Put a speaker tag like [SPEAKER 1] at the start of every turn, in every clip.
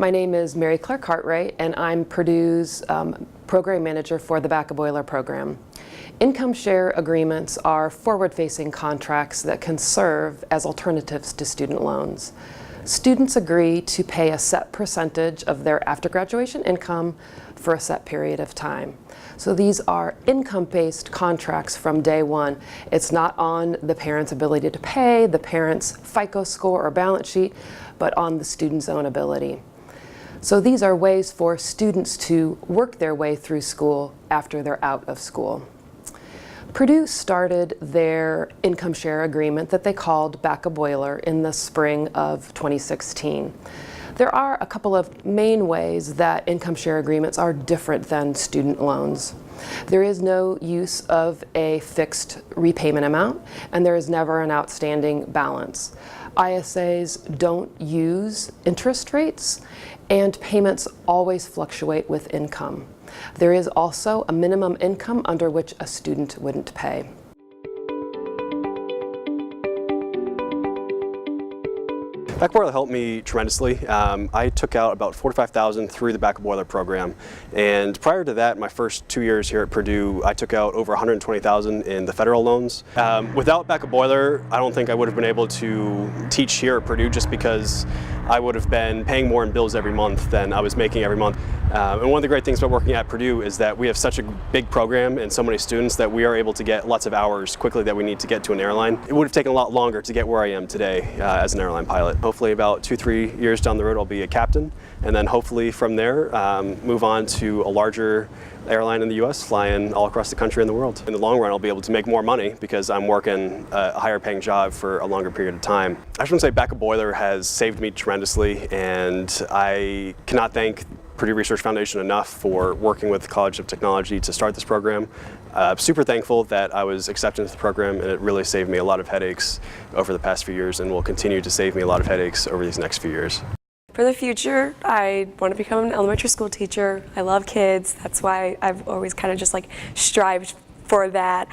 [SPEAKER 1] My name is Mary Claire Cartwright, and I'm Purdue's program manager for the Back of Boiler program. Income share agreements are forward-facing contracts that can serve as alternatives to student loans. Students agree to pay a set percentage of their after-graduation income for a set period of time. So these are income-based contracts from day one. It's not on the parent's ability to pay, the parent's FICO score or balance sheet, but on the student's own ability. So these are ways for students to work their way through school after they're out of school. Purdue started their income share agreement that they called Back of Boiler in the spring of 2016. There are a couple of main ways that income share agreements are different than student loans. There is no use of a fixed repayment amount, and there is never an outstanding balance. ISAs don't use interest rates, and payments always fluctuate with income. There is also a minimum income under which a student wouldn't pay.
[SPEAKER 2] Back of Boiler helped me tremendously. I took out about $45,000 through the Back of Boiler program, and prior to that, my first 2 years here at Purdue, I took out over $120,000 in the federal loans. Without Back of Boiler, I don't think I would have been able to teach here at Purdue, just because I would have been paying more in bills every month than I was making every month. And one of the great things about working at Purdue is that we have such a big program and so many students that we are able to get lots of hours quickly that we need to get to an airline. It would have taken a lot longer to get where I am today as an airline pilot. Hopefully about 2-3 years down the road I'll be a captain, and then hopefully from there move on to a larger airline in the US, flying all across the country and the world. In the long run I'll be able to make more money because I'm working a higher paying job for a longer period of time. I just want to say Back of Boiler has saved me tremendously, and I cannot thank Purdue Research Foundation enough for working with the College of Technology to start this program. I'm super thankful that I was accepted into the program, and it really saved me a lot of headaches over the past few years and will continue to save me a lot of headaches over these next few years.
[SPEAKER 3] For the future, I want to become an elementary school teacher. I love kids. That's why I've always kind of just like strived for that.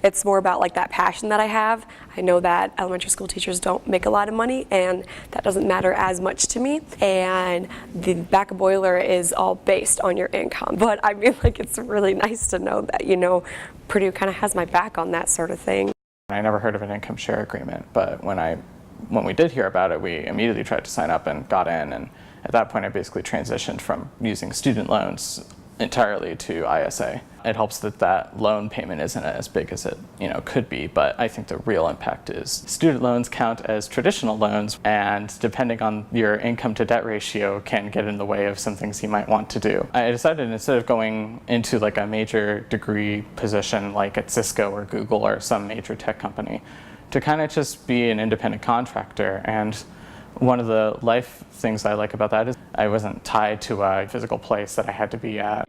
[SPEAKER 3] It's more about like that passion that I have. I know that elementary school teachers don't make a lot of money, and that doesn't matter as much to me. And the Back of Boiler is all based on your income. But I mean, like, it's really nice to know that, you know, Purdue kind of has my back on that sort of thing.
[SPEAKER 4] I never heard of an income share agreement, but when we did hear about it, we immediately tried to sign up and got in, and at that point I basically transitioned from using student loans entirely to ISA. It helps that that loan payment isn't as big as it could be, but I think the real impact is student loans count as traditional loans, and depending on your income to debt ratio can get in the way of some things you might want to do. I decided, instead of going into like a major degree position like at Cisco or Google or some major tech company, to kind of just be an independent contractor. And one of the life things I like about that is I wasn't tied to a physical place that I had to be at.